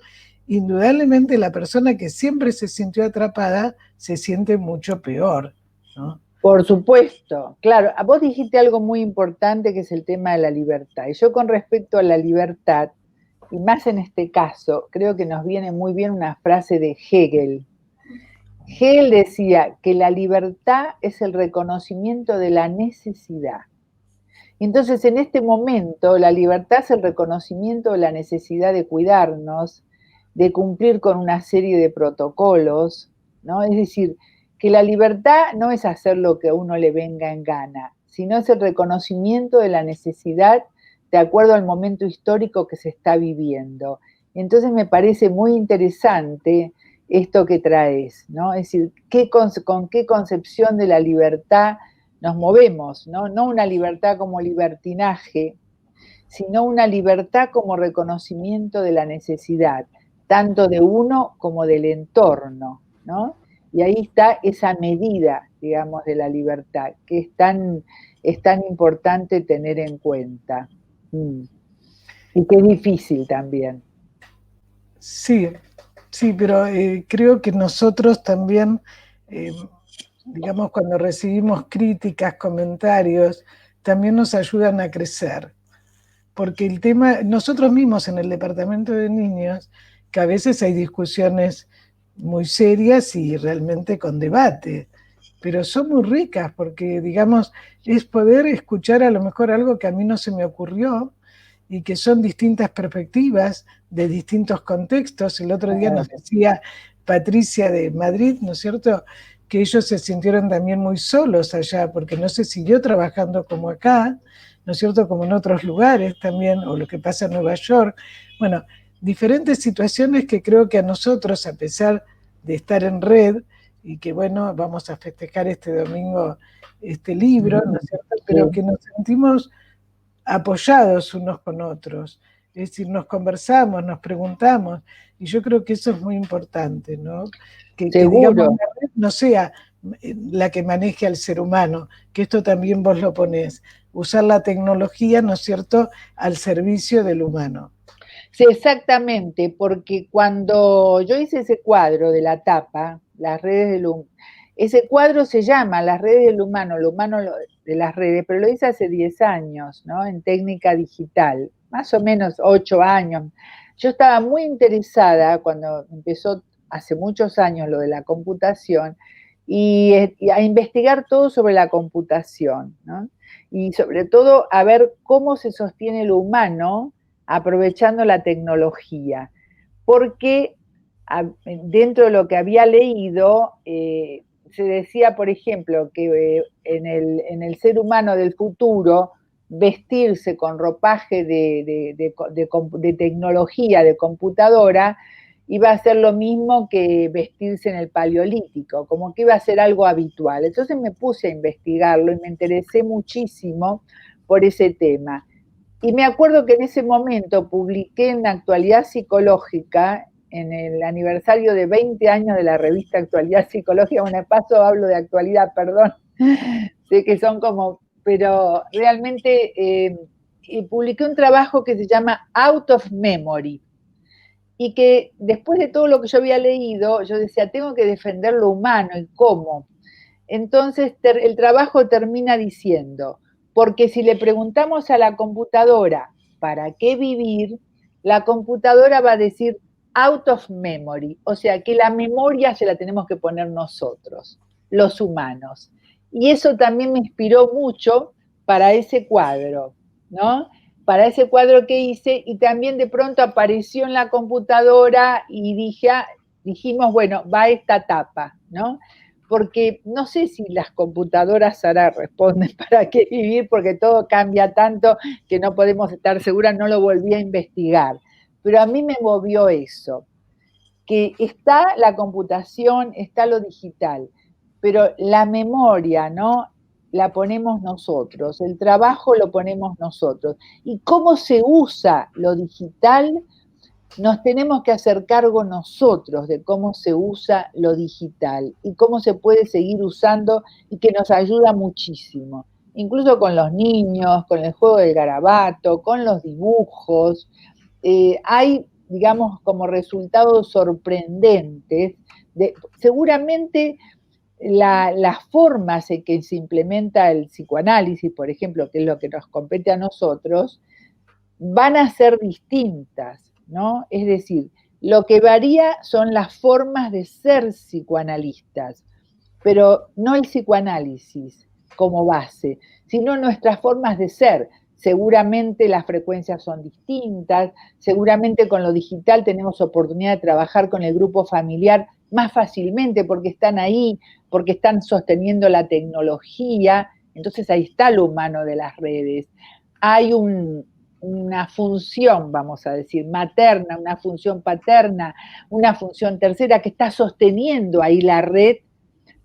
indudablemente la persona que siempre se sintió atrapada se siente mucho peor, ¿no? Por supuesto, claro. Vos dijiste algo muy importante, que es el tema de la libertad. Y yo, con respecto a la libertad, y más en este caso, creo que nos viene muy bien una frase de Hegel. Hegel decía que la libertad es el reconocimiento de la necesidad. Entonces, en este momento, la libertad es el reconocimiento de la necesidad de cuidarnos, de cumplir con una serie de protocolos, ¿no? Es decir, que la libertad no es hacer lo que a uno le venga en gana, sino es el reconocimiento de la necesidad de acuerdo al momento histórico que se está viviendo. Entonces me parece muy interesante esto que traes, ¿no? Es decir, con qué concepción de la libertad nos movemos, ¿no? No una libertad como libertinaje, sino una libertad como reconocimiento de la necesidad, tanto de uno como del entorno, ¿no? Y ahí está esa medida, digamos, de la libertad, que es tan importante tener en cuenta. Y que es difícil también. Sí, pero creo que nosotros también, digamos, cuando recibimos críticas, comentarios, también nos ayudan a crecer. Porque el tema, nosotros mismos en el departamento de niños, que a veces hay discusiones muy serias y realmente con debate, pero son muy ricas porque, digamos, es poder escuchar a lo mejor algo que a mí no se me ocurrió y que son distintas perspectivas de distintos contextos. El otro día nos decía Patricia de Madrid, ¿no es cierto?, que ellos se sintieron también muy solos allá porque no se siguió trabajando como acá, ¿no es cierto?, como en otros lugares también, o lo que pasa en Nueva York. Bueno, diferentes situaciones que creo que a nosotros, a pesar de estar en red, y que bueno, vamos a festejar este domingo este libro, ¿no es cierto? Pero que nos sentimos apoyados unos con otros, es decir, nos conversamos, nos preguntamos, y yo creo que eso es muy importante, ¿no? Que digamos, Seguro. la red no sea la que maneje al ser humano, que esto también vos lo ponés, usar la tecnología, ¿no es cierto?, al servicio del humano. Sí, exactamente, porque cuando yo hice ese cuadro de la tapa, las redes del humano, ese cuadro se llama Las redes del humano, lo humano de las redes, pero lo hice hace 10 años, ¿no? En técnica digital, más o menos 8 años. Yo estaba muy interesada cuando empezó hace muchos años lo de la computación y a investigar todo sobre la computación, ¿no? Y sobre todo a ver cómo se sostiene lo humano aprovechando la tecnología, porque dentro de lo que había leído, se decía, por ejemplo, que en el ser humano del futuro, vestirse con ropaje de tecnología, de computadora, iba a ser lo mismo que vestirse en el Paleolítico, como que iba a ser algo habitual. Entonces me puse a investigarlo y me interesé muchísimo por ese tema. Y me acuerdo que en ese momento publiqué en Actualidad Psicológica, en el aniversario de 20 años de la revista Actualidad Psicológica, bueno, de paso hablo de actualidad, perdón, sé que son como, pero realmente publiqué un trabajo que se llama Out of Memory, y que después de todo lo que yo había leído, yo decía, tengo que defender lo humano, ¿y cómo? Entonces el trabajo termina diciendo, porque si le preguntamos a la computadora para qué vivir, la computadora va a decir out of memory, o sea que la memoria se la tenemos que poner nosotros, los humanos. Y eso también me inspiró mucho para ese cuadro, ¿no? Para ese cuadro que hice, y también de pronto apareció en la computadora y dijimos, bueno, va esta tapa, ¿no? Porque no sé si las computadoras ahora responden para qué vivir, porque todo cambia tanto que no podemos estar seguras, no lo volví a investigar. Pero a mí me movió eso, que está la computación, está lo digital, pero la memoria, ¿no? La ponemos nosotros, el trabajo lo ponemos nosotros. Y cómo se usa lo digital, nos tenemos que hacer cargo nosotros de cómo se usa lo digital y cómo se puede seguir usando, y que nos ayuda muchísimo, incluso con los niños, con el juego del garabato, con los dibujos. Hay, digamos, como resultados sorprendentes. Seguramente las formas en que se implementa el psicoanálisis, por ejemplo, que es lo que nos compete a nosotros, van a ser distintas, ¿no? Es decir, lo que varía son las formas de ser psicoanalistas, pero no el psicoanálisis como base, sino nuestras formas de ser. Seguramente las frecuencias son distintas, seguramente con lo digital tenemos oportunidad de trabajar con el grupo familiar más fácilmente porque están ahí, porque están sosteniendo la tecnología, entonces ahí está lo humano de las redes. Hay una función, vamos a decir, materna, una función paterna, una función tercera que está sosteniendo ahí la red,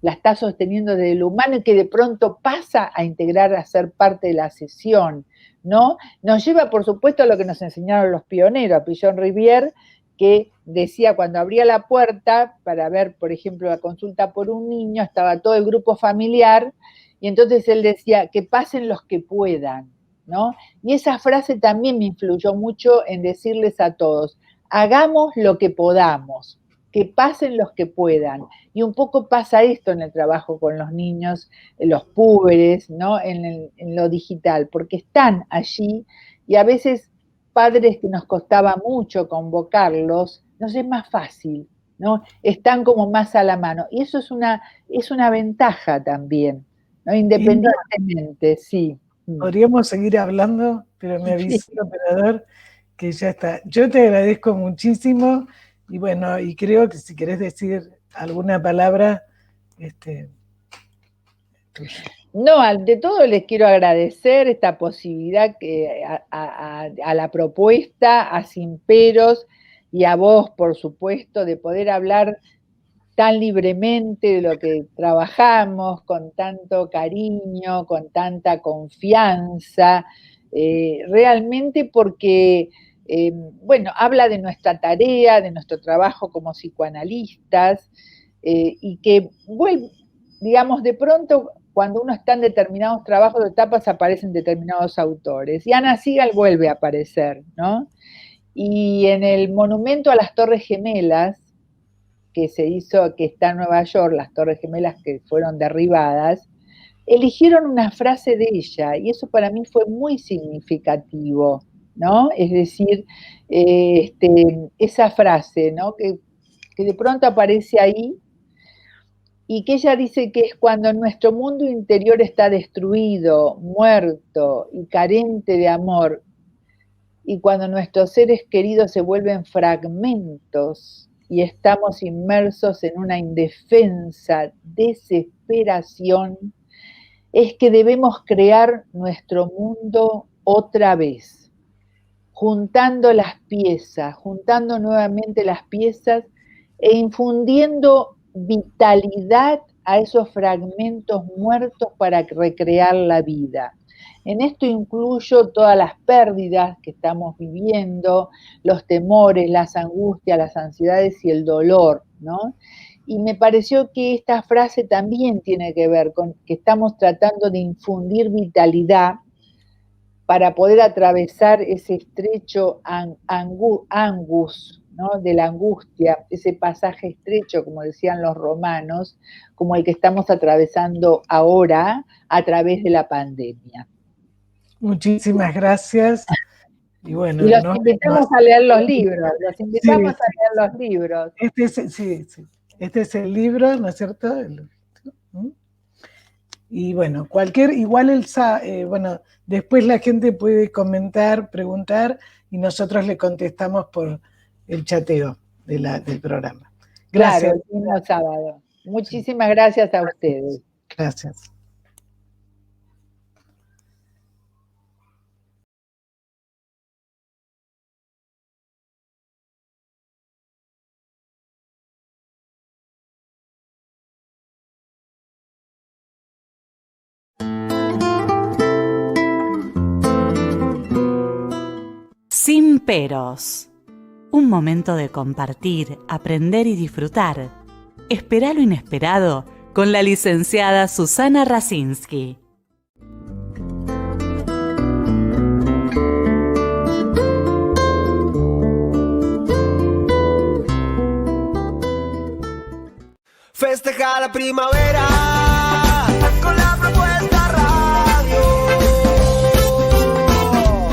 la está sosteniendo desde lo humano, y que de pronto pasa a integrar, a ser parte de la sesión, ¿no? Nos lleva, por supuesto, a lo que nos enseñaron los pioneros, a Pillon Rivière, que decía, cuando abría la puerta para ver, por ejemplo, la consulta por un niño, estaba todo el grupo familiar, y entonces él decía, que pasen los que puedan, ¿no? Y esa frase también me influyó mucho en decirles a todos, hagamos lo que podamos, que pasen los que puedan. Y un poco pasa esto en el trabajo con los niños, los púberes, ¿no? En lo digital, porque están allí, y a veces padres que nos costaba mucho convocarlos, nos es más fácil, ¿no? Están como más a la mano. Y eso es una ventaja también, ¿no? Independientemente, sí. Podríamos seguir hablando, pero me avisó el operador que ya está. Yo te agradezco muchísimo, y bueno, y creo que si querés decir alguna palabra, tuya. No, ante todo les quiero agradecer esta posibilidad a la propuesta, a Sin Peros, y a vos, por supuesto, de poder hablar tan libremente de lo que trabajamos, con tanto cariño, con tanta confianza, realmente porque, bueno, habla de nuestra tarea, de nuestro trabajo como psicoanalistas, y que, bueno, digamos, de pronto, cuando uno está en determinados trabajos o etapas, aparecen determinados autores. Y Ana Sigel vuelve a aparecer, ¿no? Y en el monumento a las Torres Gemelas, que se hizo, que está en Nueva York, las Torres Gemelas que fueron derribadas, eligieron una frase de ella, y eso para mí fue muy significativo, ¿no? Es decir, esa frase, ¿no? Que de pronto aparece ahí, y que ella dice que es cuando nuestro mundo interior está destruido, muerto y carente de amor, y cuando nuestros seres queridos se vuelven fragmentos y estamos inmersos en una indefensa desesperación, es que debemos crear nuestro mundo otra vez, juntando las piezas, juntando nuevamente las piezas e infundiendo vitalidad a esos fragmentos muertos para recrear la vida. En esto incluyo todas las pérdidas que estamos viviendo, los temores, las angustias, las ansiedades y el dolor, ¿no? Y me pareció que esta frase también tiene que ver con que estamos tratando de infundir vitalidad para poder atravesar ese estrecho angus, ¿no? De la angustia, ese pasaje estrecho, como decían los romanos, como el que estamos atravesando ahora a través de la pandemia. Muchísimas gracias. Y bueno, y los invitamos a leer los libros, los invitamos a leer los libros. Este es el libro, ¿no es cierto? Y bueno, bueno, después la gente puede comentar, preguntar, y nosotros le contestamos por el chateo del programa. Gracias. Claro, el mismo sábado. Muchísimas gracias a ustedes. Gracias. Sin peros. Un momento de compartir, aprender y disfrutar. Espera lo inesperado con la licenciada Susana Rasinski. Festeja la primavera con la propuesta radio.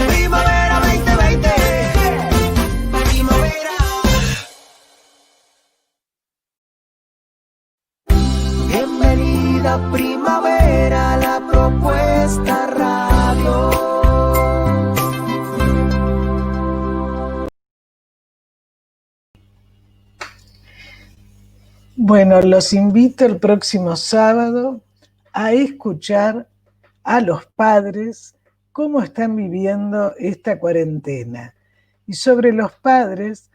Primavera 2020. Primavera. Bienvenida primavera, la propuesta radio. Bueno, los invito el próximo sábado a escuchar a los padres cómo están viviendo esta cuarentena. Y sobre los padres,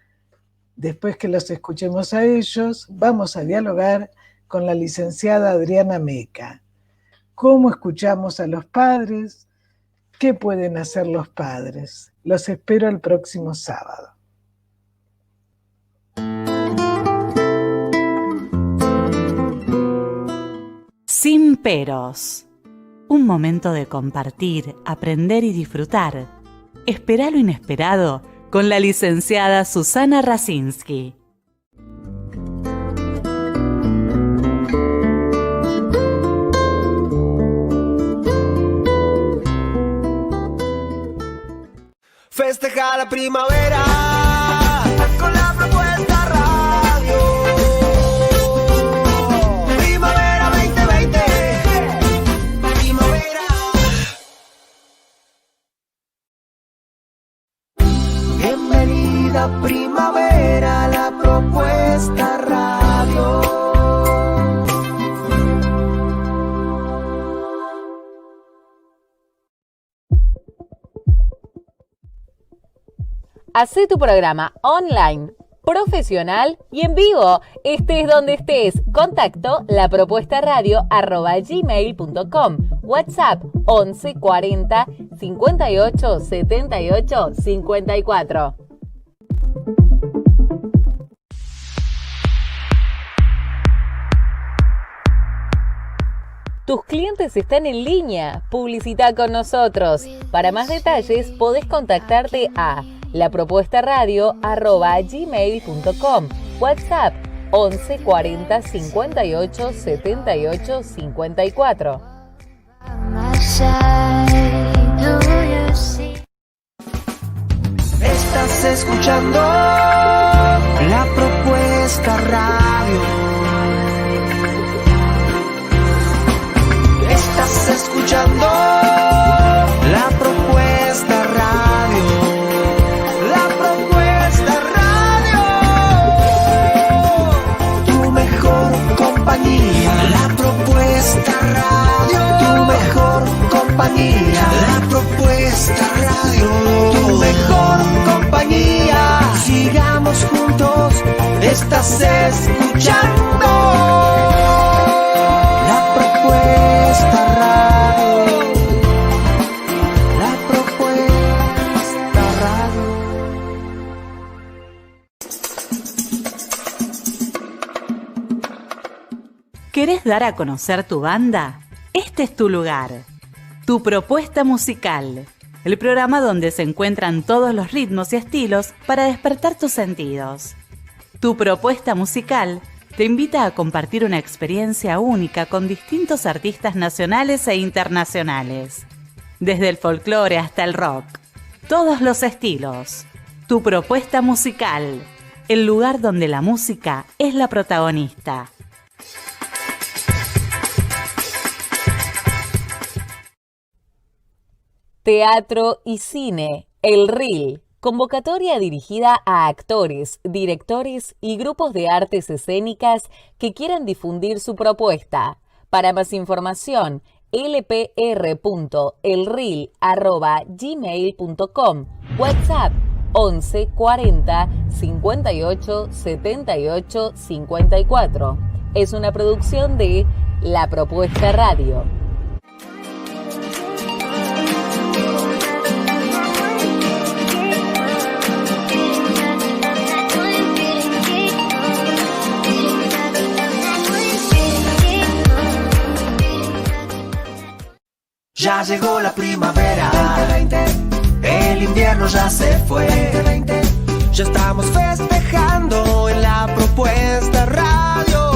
después que los escuchemos a ellos, vamos a dialogar con la licenciada Adriana Meca. ¿Cómo escuchamos a los padres? ¿Qué pueden hacer los padres? Los espero el próximo sábado. Sin peros. Un momento de compartir, aprender y disfrutar. Espera lo inesperado con la licenciada Susana Rasinski. Festeja la primavera con la propuesta radio. Primavera 2020. Primavera. Bienvenida primavera, la propuesta radio. Hacé tu programa online profesional y en vivo. Estés donde estés. Contacto lapropuestaradio@gmail.com. WhatsApp 11 40 58 78 54. Tus clientes están en línea. Publicita con nosotros. Para más detalles podés contactarte a lapropuestaradio@gmail.com. WhatsApp 11 40 58 78 54. Estás escuchando La Propuesta Radio. Estás escuchando La Propuesta Radio. La Propuesta Radio. Tu mejor compañía. La Propuesta Radio. Tu mejor compañía. La Propuesta Radio. Tu mejor compañía. Sigamos juntos. Estás escuchando La Propuesta Radio. La Propuesta Radio. ¿Querés dar a conocer tu banda? Este es tu lugar. Tu propuesta musical. El programa donde se encuentran todos los ritmos y estilos para despertar tus sentidos. Tu propuesta musical te invita a compartir una experiencia única con distintos artistas nacionales e internacionales. Desde el folclore hasta el rock. Todos los estilos. Tu propuesta musical. El lugar donde la música es la protagonista. Teatro y cine, el RIL, convocatoria dirigida a actores, directores y grupos de artes escénicas que quieran difundir su propuesta. Para más información, lpr.elril@gmail.com, WhatsApp 11 40 58 78 54. Es una producción de La Propuesta Radio. Ya llegó la primavera, 2020. El invierno ya se fue, 2020. Ya estamos festejando en La Propuesta Radio.